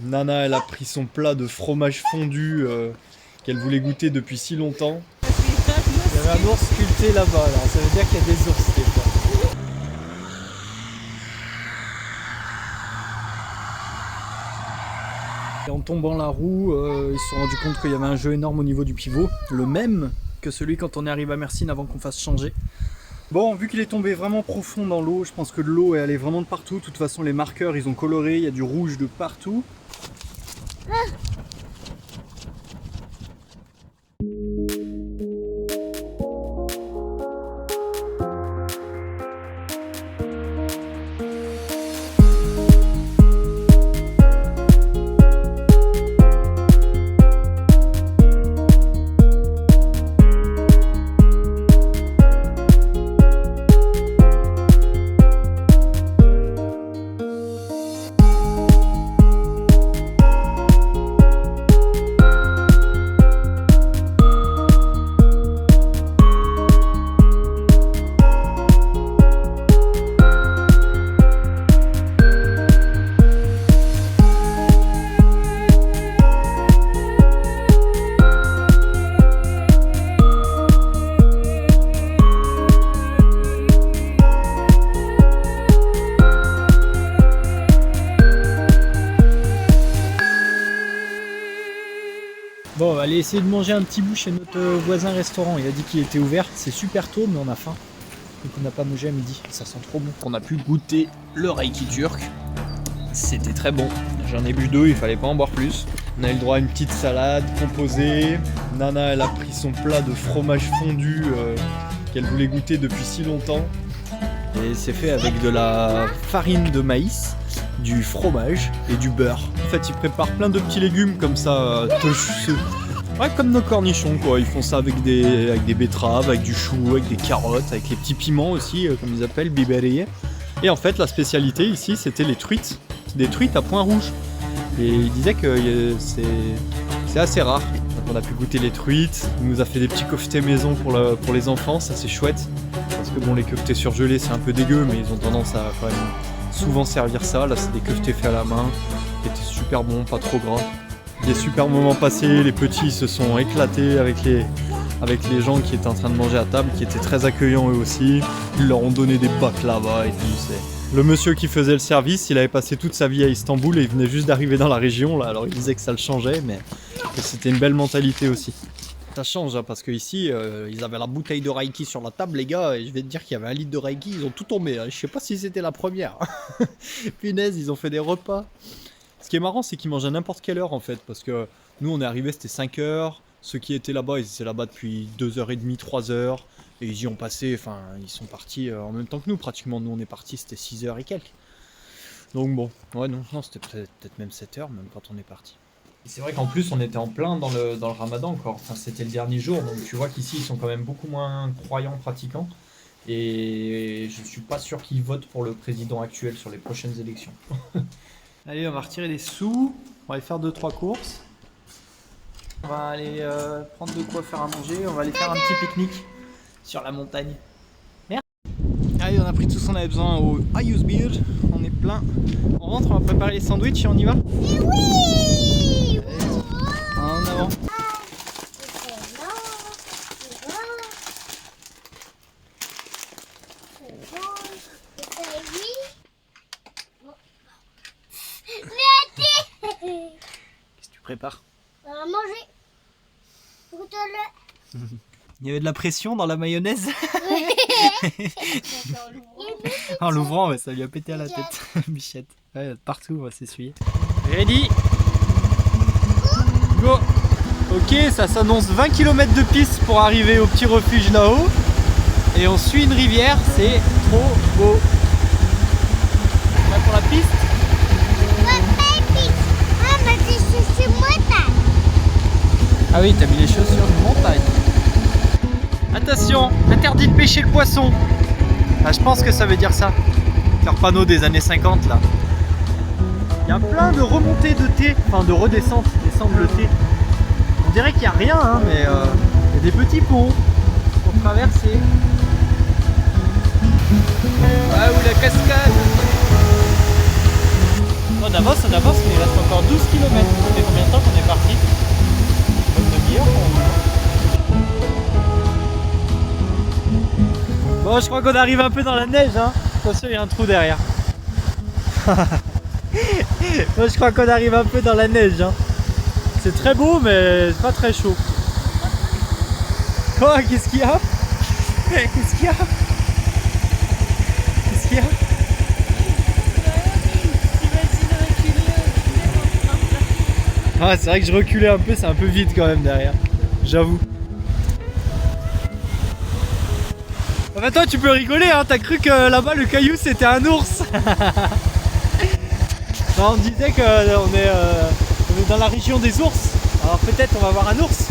Nana, elle a pris son plat de fromage fondu qu'elle voulait goûter depuis si longtemps. Il y avait un ours sculpté là-bas, alors ça veut dire qu'il y a des ours quelque part. Et en tombant la roue, ils se sont rendus compte qu'il y avait un jeu énorme au niveau du pivot, le même que celui quand on est arrivé à Mersin avant qu'on fasse changer. Bon, vu qu'il est tombé vraiment profond dans l'eau, je pense que l'eau est allée vraiment de partout. De toute façon, les marqueurs, ils ont coloré, il y a du rouge de partout. Bon, on va aller essayer de manger un petit bout chez notre voisin restaurant. Il a dit qu'il était ouvert. C'est super tôt, mais on a faim. Donc on n'a pas mangé à midi. Ça sent trop bon. On a pu goûter le reiki turc. C'était très bon. J'en ai bu 2, il fallait pas en boire plus. On a eu le droit à une petite salade composée. Nana, elle a pris son plat de fromage fondu qu'elle voulait goûter depuis si longtemps. Et c'est fait avec de la farine de maïs, du fromage et du beurre. En fait, ils préparent plein de petits légumes comme ça, ouais, comme nos cornichons quoi. Ils font ça avec des betteraves, avec du chou, avec des carottes, avec les petits piments aussi, comme ils appellent, bibereye. Et en fait, la spécialité ici, c'était les truites. Des truites à point rouge. Et il disait que c'est assez rare. Donc on a pu goûter les truites. Il nous a fait des petits koftés maison pour les enfants, ça c'est chouette. Parce que bon, les koftés surgelés c'est un peu dégueu, mais ils ont tendance à quand même souvent servir ça. Là c'est des koftés faits à la main, qui étaient super bons, pas trop gras. Des super moments passés, les petits se sont éclatés avec les gens qui étaient en train de manger à table, qui étaient très accueillants eux aussi. Ils leur ont donné des baklava et tout. Le monsieur qui faisait le service, il avait passé toute sa vie à Istanbul et il venait juste d'arriver dans la région là, alors il disait que ça le changeait, mais que c'était une belle mentalité aussi. Ça change hein, parce qu'ici, ils avaient la bouteille de Reiki sur la table les gars, et je vais te dire qu'il y avait 1 litre de Reiki, ils ont tout tombé, hein. Je sais pas si c'était la première. Punaise, ils ont fait des repas. Ce qui est marrant, c'est qu'ils mangent à n'importe quelle heure en fait, parce que nous on est arrivé, c'était 5 heures, ceux qui étaient là-bas, ils étaient là-bas depuis 2h30, 3h. Et ils y ont passé, enfin ils sont partis en même temps que nous pratiquement, nous on est partis c'était 6h et quelques. Donc bon, ouais non c'était peut-être même 7h même quand on est parti. C'est vrai qu'en plus on était en plein dans le ramadan encore, enfin c'était le dernier jour, donc tu vois qu'ici ils sont quand même beaucoup moins croyants, pratiquants. Et je suis pas sûr qu'ils votent pour le président actuel sur les prochaines élections. Allez, on va retirer les sous. On va aller faire 2-3 courses. On va aller prendre de quoi faire à manger. On va aller faire un petit pique-nique sur la montagne. Merde. Allez, on a pris tout ce qu'on avait besoin au Ayus Beer. On est plein. On rentre, on va préparer les sandwichs et on y va. Oui. En avant. Qu'est-ce que tu prépares? On va manger. Goûte-le. Il y avait de la pression dans la mayonnaise. En l'ouvrant, ouais, ça lui a pété à la tête. Bichette. Ouais, partout, on va s'essuyer. Ready? Go! Ok, ça s'annonce 20 km de piste pour arriver au petit refuge là-haut. Et on suit une rivière, c'est trop beau. Là pour la piste? Ah oui, t'as mis les chaussures de montagne. Attention, interdit de pêcher le poisson. Ah, je pense que ça veut dire ça. Leur panneau des années 50 là. Il y a plein de remontées de thé, enfin de redescentes, descendre le thé. On dirait qu'il n'y a rien, hein, mais il y a des petits ponts pour traverser. Ah, ou la cascade. Oh, on avance, mais il reste encore 12 km. Ça fait combien de temps qu'on est parti? Une demi-heure pour vous. Bon, je crois qu'on arrive un peu dans la neige, hein. Attention, il y a un trou derrière. Moi, je crois qu'on arrive un peu dans la neige, hein. C'est très beau, mais c'est pas très chaud. Quoi? Qu'est-ce qu'il y a? Qu'est-ce qu'il y a? Qu'est-ce qu'il y a? Ah, c'est vrai que je reculais un peu, c'est un peu vide quand même derrière. J'avoue. Enfin, toi, tu peux rigoler, hein. T'as cru que là-bas le caillou c'était un ours. Non, on disait qu'on est dans la région des ours. Alors peut-être on va voir un ours.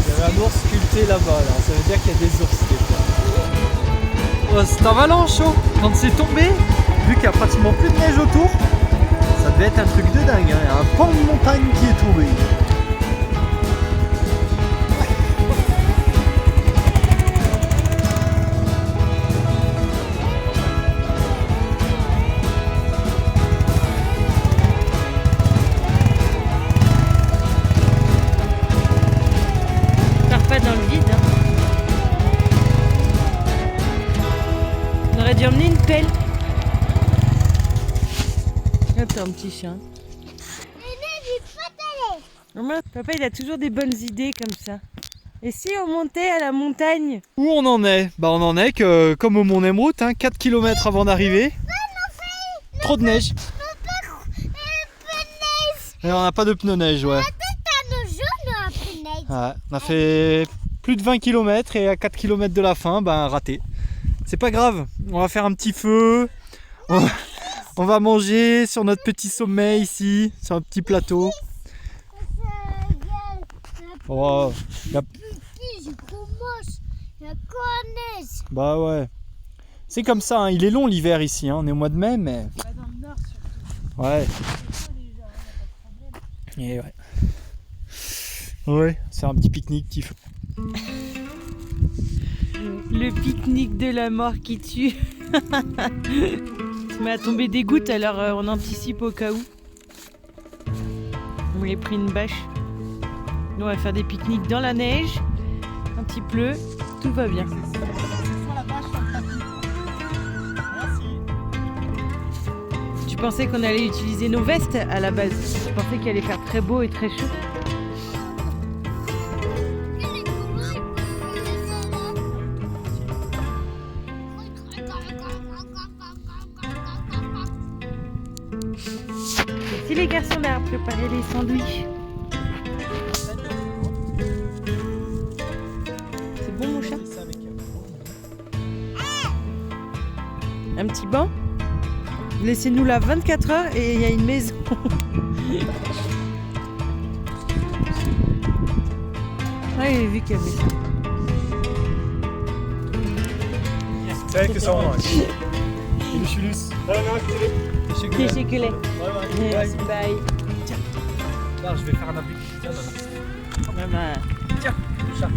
Il y avait un ours sculpté là-bas, alors ça veut dire qu'il y a des ours quelque part. Oh, c'est avalanche, oh. Quand c'est tombé, vu qu'il n'y a pratiquement plus de neige autour, ça devait être un truc de dingue, hein. Il y a un pan de montagne qui est tombé. Dans le vide. Hein. On aurait dû emmener une pelle. Attends, un petit chien. Papa, il a toujours des bonnes idées comme ça. Et si on montait à la montagne? Où on en est? Bah on en est que comme au Mont Nemrut, hein, 4 km avant d'arriver. Trop de neige. Et on n'a pas de pneus neige, ouais. Ouais, on a fait plus de 20 km et à 4 km de la fin, ben raté. C'est pas grave, on va faire un petit feu, on va manger sur notre petit sommet ici, sur un petit plateau. Oh, bah ouais, c'est comme ça, hein. Il est long l'hiver ici, hein. On est au mois de mai, mais... Ouais. Et ouais. Ouais, c'est un petit pique-nique qui fait. Le pique-nique de la mort qui tue. Mais à tomber des gouttes, alors on anticipe au cas où. On a pris une bâche. Nous on va faire des pique-niques dans la neige. Un petit pleut, tout va bien. Tu pensais qu'on allait utiliser nos vestes à la base? Je pensais qu'il allait faire très beau et très chaud. Si les garçons, on a préparé les sandwichs. C'est bon mon chat? Un petit banc? Laissez-nous là 24 heures et il y a une maison. Ah, il a vu qu'il y avait ça. Thank you so much. Görüşürüz. Teşekkürler. Merci, bye. Là, je vais faire un abus. Tiens, Maman. Tiens, chat.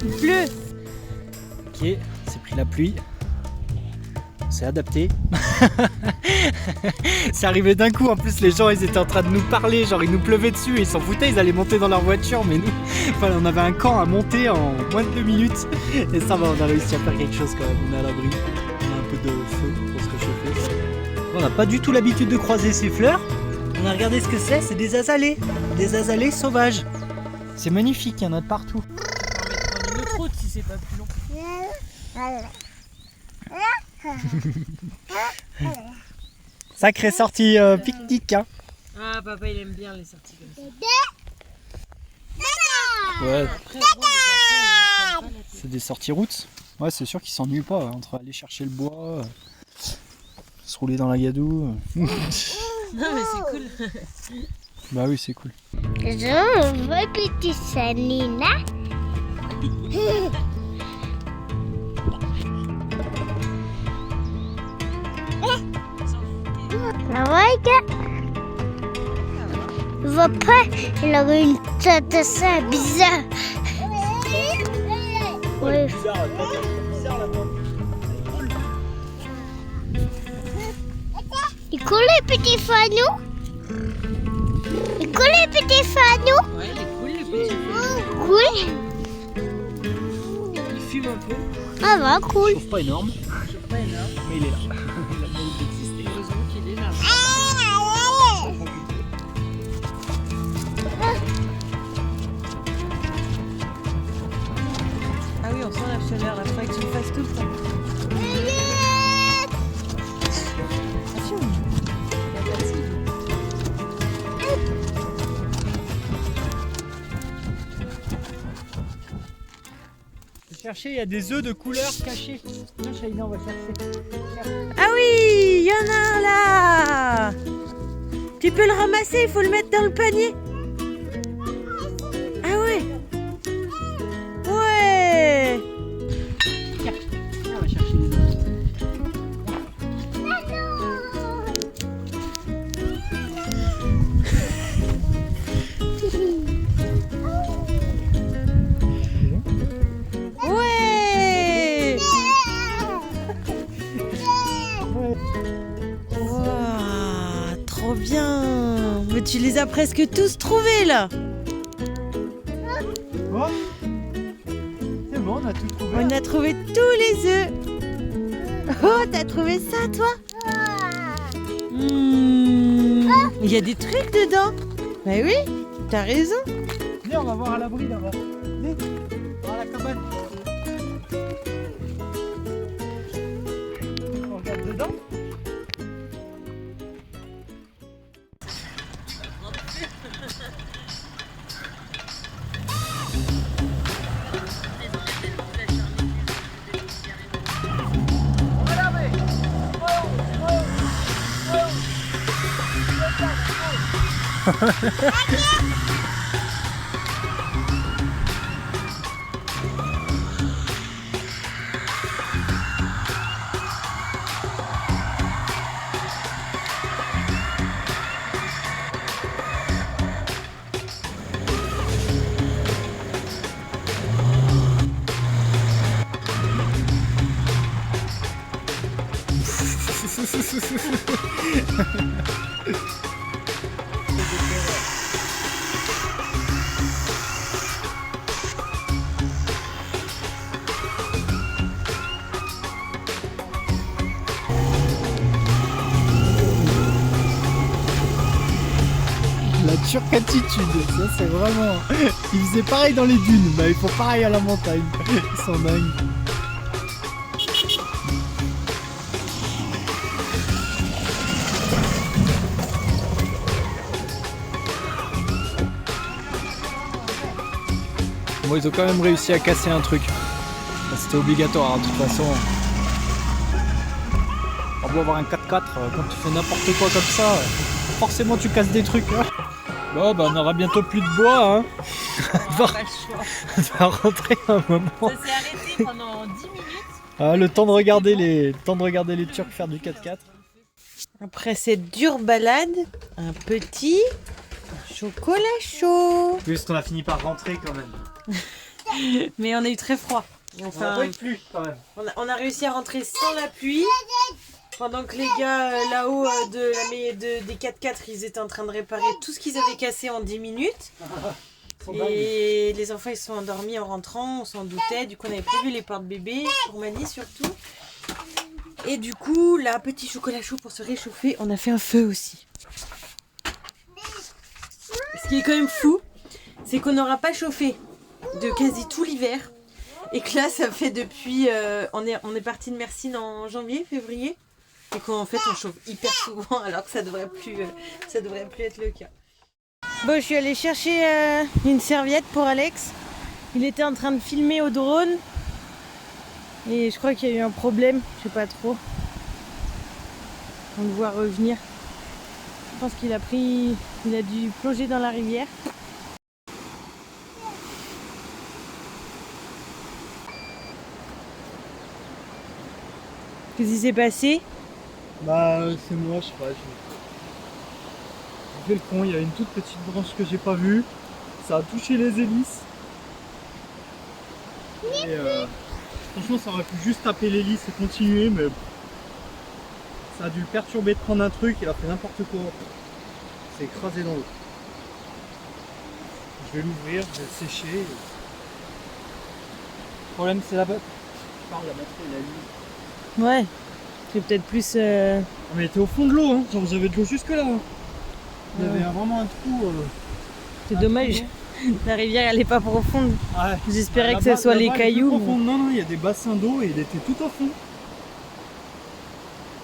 Il pleut. Ok, c'est pris la pluie. C'est adapté. C'est arrivé d'un coup, en plus les gens ils étaient en train de nous parler, genre il nous pleuvait dessus et ils s'en foutaient, ils allaient monter dans leur voiture, mais nous, enfin, on avait un camp à monter en moins de 2 minutes et ça va, on a réussi à faire quelque chose quand même, on est à l'abri, on a un peu de feu pour se réchauffer. On n'a pas du tout l'habitude de croiser ces fleurs, on a regardé ce que c'est des azalées sauvages. C'est magnifique, il y en a de partout. On va mettre une autre route si c'est pas plus long. Sacrée sortie pique-nique, hein. Ah, papa il aime bien les sorties comme ça. Ouais. C'est des sorties routes. Ouais, c'est sûr qu'ils s'ennuient pas entre aller chercher le bois, se rouler dans la gadoue. Non mais c'est cool. Bah oui, c'est cool. Je veux petit Sanina. vois pas, il aurait une tête assez bizarre. Ouais. Il coule les petits fanous. Il coule les petits fanous. Ouais, il est cool le petit. Cool. Il fume un peu. Ah va, cool. Sauf pas énorme, Pas énorme. mais il est là. Il a le mérite d'exister. Heureusement qu'il est là. Ah oui, on sent la chaleur. Il faudrait que tu le fasses tout le temps. Attention. Il y a pas de cible. Chercher, il y a des œufs de couleur cachés. Viens, Shaina, on va chercher. Ah oui, il y en a un là. Tu peux le ramasser, il faut le mettre dans le panier. Ah ouais. Ouais. Viens, on va chercher les œufs. Ouais. Wow, trop bien. Mais tu les as presque tous trouvés là. Oh, c'est bon, on a tout trouvé. On a trouvé tous les œufs. Oh, t'as trouvé ça toi? Il y a des trucs dedans. Bah oui, t'as raison. Viens, on va voir à l'abri là-bas. Viens, voir la cabane. On regarde dedans. La turque attitude, ça c'est vraiment... Ils faisaient pareil dans les dunes, mais ils font pareil à la montagne. Ils sont dingues. Bon, ils ont quand même réussi à casser un truc. C'était obligatoire, hein, de toute façon. On doit avoir un 4x4, quand tu fais n'importe quoi comme ça, forcément tu casses des trucs. Hein. Bon, bah on aura bientôt plus de bois. Hein. On n'a pas le choix. On va rentrer un moment. Ça s'est arrêté pendant 10 minutes. Ah, le temps de regarder les Turcs faire du 4x4. Après cette dure balade, un petit chocolat chaud. Oui, parce qu'on a fini par rentrer quand même. Mais on a eu très froid. Enfin, plus quand même. on a réussi à rentrer sans la pluie. Pendant que les gars là-haut des 4x4, ils étaient en train de réparer tout ce qu'ils avaient cassé en 10 minutes. Et les enfants ils se sont endormis en rentrant, on s'en doutait. Du coup on avait prévu les porte-bébés, pour Mani surtout. Et du coup, là, petit chocolat chaud pour se réchauffer. On a fait un feu aussi. Ce qui est quand même fou, c'est qu'on n'aura pas chauffé de quasi tout l'hiver. Et que là, ça fait depuis... on est parti de Mersin en janvier, février. Et qu'en fait, on chauffe hyper souvent alors que ça devrait plus être le cas. Bon, je suis allée chercher une serviette pour Alex. Il était en train de filmer au drone. Et je crois qu'il y a eu un problème, je sais pas trop. On le voit revenir. Je pense qu'il a dû plonger dans la rivière. Qu'est-ce qui s'est passé? Bah, c'est moi, je sais pas. fait le con, il y a une toute petite branche que j'ai pas vue. Ça a touché les hélices. Et franchement, ça aurait pu juste taper l'hélice et continuer, mais ça a dû le perturber de prendre un truc, il a fait n'importe quoi. C'est écrasé dans l'eau. Je vais l'ouvrir, je vais le sécher. Le problème, c'est la batterie. Je parle, la batterie, elle a mis. Ouais. C'est peut-être plus. Ah, mais elle était au fond de l'eau, hein. Genre j'avais de l'eau jusque là. Il y avait vraiment un trou. C'est dommage. La rivière elle est pas profonde. Ouais. J'espérais que Là-bas- ce soit les là-bas, elle est plus cailloux. profonde. Non, non, il y a des bassins d'eau et il était tout au fond.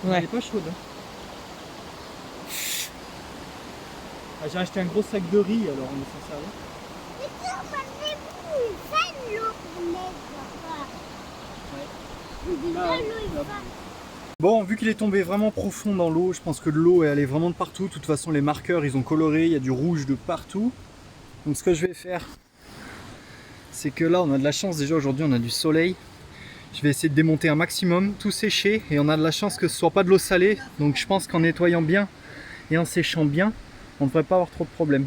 Elle Ouais. est pas chaude. Hein. Ah, j'ai acheté un gros sac de riz alors on est censé aller. Bon, vu qu'il est tombé vraiment profond dans l'eau, je pense que l'eau est allée vraiment de partout. De toute façon, les marqueurs, ils ont coloré, il y a du rouge de partout. Donc ce que je vais faire, c'est que là, on a de la chance. Déjà, aujourd'hui, on a du soleil. Je vais essayer de démonter un maximum, tout sécher. Et on a de la chance que ce soit pas de l'eau salée. Donc je pense qu'en nettoyant bien et en séchant bien, on ne devrait pas avoir trop de problèmes.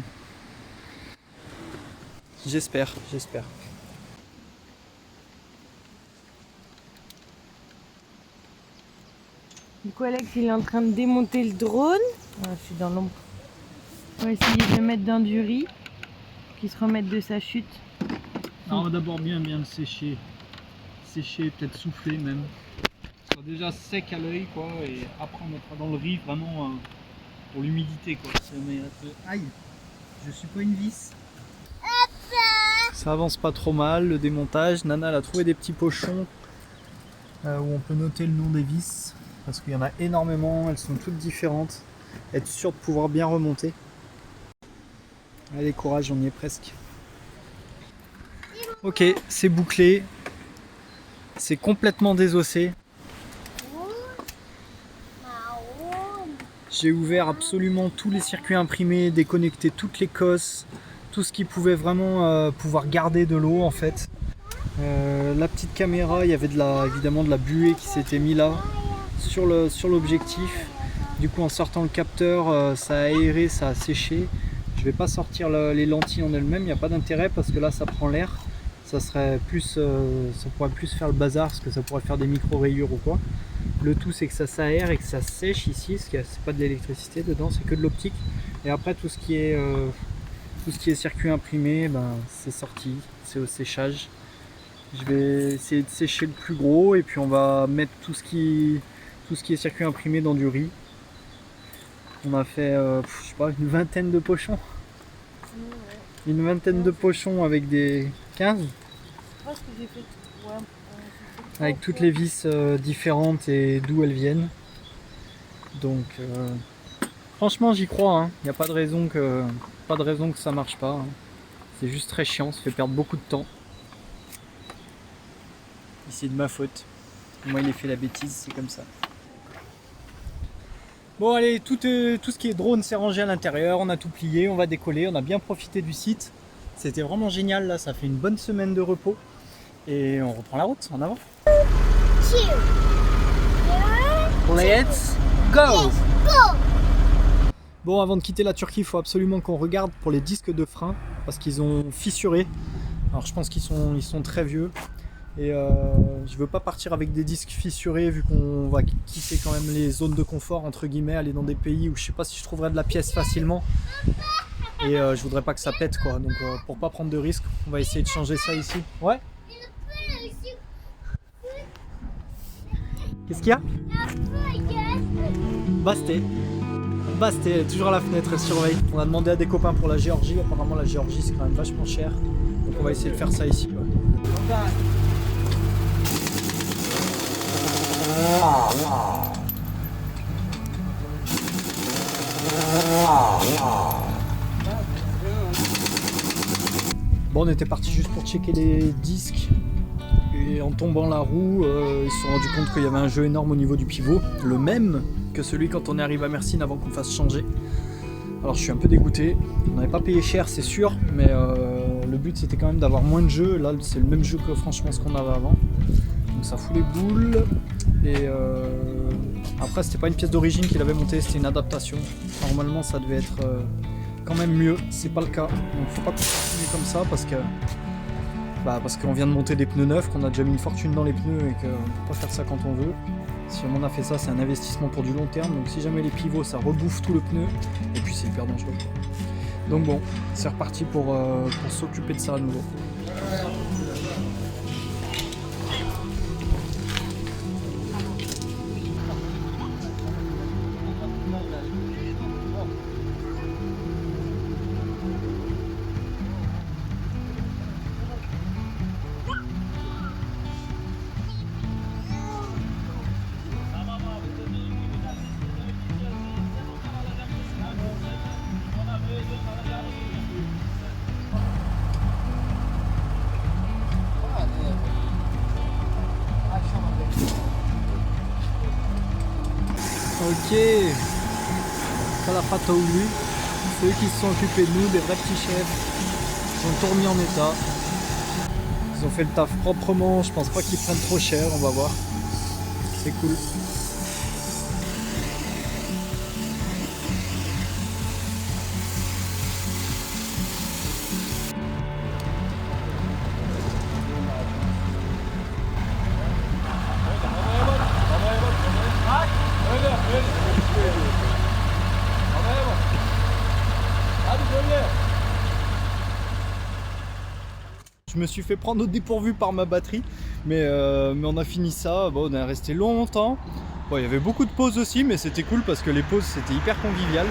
J'espère. Du coup, Alex, il est en train de démonter le drone. Ah, je suis dans l'ombre. On va essayer de le mettre dans du riz, qu'il se remette de sa chute. Alors, on va d'abord bien le sécher. Sécher, peut-être souffler même. Soit déjà sec à l'œil quoi. Et après on mettra dans le riz vraiment pour l'humidité quoi. Aïe, je suis pas une vis. Ça avance pas trop mal le démontage. Nana elle a trouvé des petits pochons où on peut noter le nom des vis. Parce qu'il y en a énormément, elles sont toutes différentes. Être sûr de pouvoir bien remonter. Allez courage, on y est presque. Ok, c'est bouclé. C'est complètement désossé. J'ai ouvert absolument tous les circuits imprimés, déconnecté toutes les cosses, tout ce qui pouvait vraiment pouvoir garder de l'eau en fait. La petite caméra, il y avait évidemment de la buée qui s'était mis là sur l'objectif. Du coup en sortant le capteur, ça a aéré, ça a séché. Je vais pas sortir les lentilles en elles-mêmes, il n'y a pas d'intérêt parce que là ça prend l'air. Ça serait plus, ça pourrait plus faire le bazar parce que ça pourrait faire des micro rayures ou quoi. Le tout c'est que ça s'aère et que ça sèche ici, parce que c'est pas de l'électricité dedans, c'est que de l'optique. Et après tout ce qui est circuit imprimé, ben, c'est sorti, c'est au séchage. Je vais essayer de sécher le plus gros et puis on va mettre tout ce qui est circuit imprimé dans du riz. On a fait je sais pas, une vingtaine de pochons. Une vingtaine de pochons avec des 15. Avec toutes les vis différentes et d'où elles viennent. Donc franchement j'y crois, il n'y a pas de raison que ça marche pas. C'est juste très chiant, ça fait perdre beaucoup de temps. Et c'est de ma faute. Moi il a fait la bêtise, c'est comme ça. Bon allez, tout ce qui est drone s'est rangé à l'intérieur, on a tout plié, on va décoller, on a bien profité du site. C'était vraiment génial là, ça fait une bonne semaine de repos. Et on reprend la route, en avant. Let's go! Bon, avant de quitter la Turquie, il faut absolument qu'on regarde pour les disques de frein parce qu'ils ont fissuré. Alors je pense qu'ils sont très vieux. Et je veux pas partir avec des disques fissurés vu qu'on va quitter quand même les zones de confort entre guillemets, aller dans des pays où je sais pas si je trouverai de la pièce facilement. Et je voudrais pas que ça pète quoi. Donc pour pas prendre de risques, on va essayer de changer ça ici. Ouais. Qu'est-ce qu'il y a? Basté, elle est toujours à la fenêtre, elle surveille. On a demandé à des copains pour la Géorgie, apparemment la Géorgie c'est quand même vachement cher. Donc on va essayer de faire ça ici. Ouais. Bon, on était parti juste pour checker les disques. Et en tombant la roue, ils se sont rendus compte qu'il y avait un jeu énorme au niveau du pivot, le même que celui quand on est arrivé à Mersin avant qu'on fasse changer. Alors je suis un peu dégoûté, on n'avait pas payé cher c'est sûr, mais le but c'était quand même d'avoir moins de jeux. Là c'est le même jeu que franchement ce qu'on avait avant, donc ça fout les boules. Et Après c'était pas une pièce d'origine qu'il avait montée, c'était une adaptation. Normalement ça devait être quand même mieux, c'est pas le cas. Donc faut pas continuer comme ça parce que parce qu'on vient de monter des pneus neufs, qu'on a déjà mis une fortune dans les pneus et qu'on peut pas faire ça quand on veut. Si on a fait ça, c'est un investissement pour du long terme, donc si jamais les pivots ça rebouffe tout le pneu, et puis c'est hyper dangereux. Donc bon, c'est reparti pour s'occuper de ça à nouveau. Ok, ça la pâte au lui. Ceux qui se sont occupés de nous, des vrais petits chefs, ils ont tout remis en état. Ils ont fait le taf proprement, je pense pas qu'ils prennent trop cher, on va voir. C'est cool. Je me suis fait prendre au dépourvu par ma batterie, mais on a fini ça, bon, on est resté longtemps. Bon, il y avait beaucoup de pauses aussi, mais c'était cool parce que les pauses c'était hyper convivial.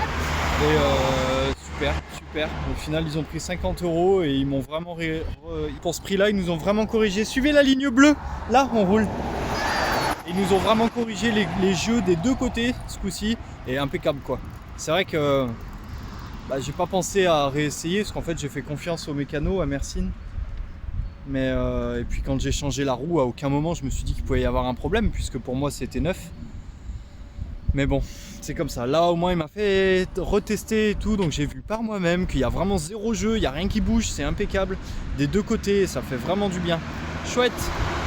Et super. Au final, ils ont pris 50 € et ils m'ont vraiment pour ce prix-là, ils nous ont vraiment corrigé. Suivez la ligne bleue, là on roule. Ils nous ont vraiment corrigé les jeux des deux côtés ce coup-ci, et impeccable quoi. C'est vrai que j'ai pas pensé à réessayer parce qu'en fait j'ai fait confiance au mécano, à Mersin. Mais et puis quand j'ai changé la roue, à aucun moment je me suis dit qu'il pouvait y avoir un problème puisque pour moi c'était neuf. Mais bon, c'est comme ça. Là au moins il m'a fait retester et tout, donc j'ai vu par moi-même qu'il y a vraiment zéro jeu, il n'y a rien qui bouge, c'est impeccable des deux côtés et ça fait vraiment du bien. Chouette.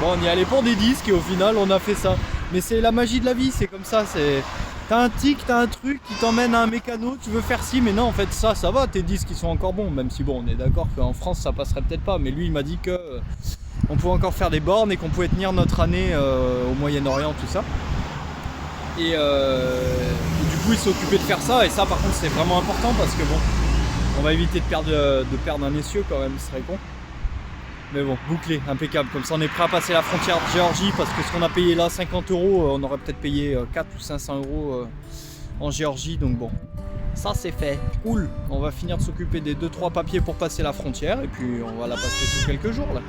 Bon, on y allait pour des disques et au final on a fait ça. Mais c'est la magie de la vie, c'est comme ça, c'est... T'as un tic, t'as un truc qui t'emmène à un mécano, tu veux faire ci, mais non en fait ça va, tes disques ils sont encore bons, même si bon on est d'accord qu'en France ça passerait peut-être pas, mais lui il m'a dit que on pouvait encore faire des bornes et qu'on pouvait tenir notre année au Moyen-Orient, tout ça. Et du coup il s'est occupé de faire ça, et ça par contre c'est vraiment important parce que bon, on va éviter de perdre un essieu quand même, ce serait con. Mais bon, bouclé, impeccable, comme ça on est prêt à passer la frontière de Géorgie parce que ce qu'on a payé là, 50 €, on aurait peut-être payé 400 ou 500 € en Géorgie, donc bon, ça c'est fait, cool. On va finir de s'occuper des 2-3 papiers pour passer la frontière et puis on va la passer sous quelques jours là.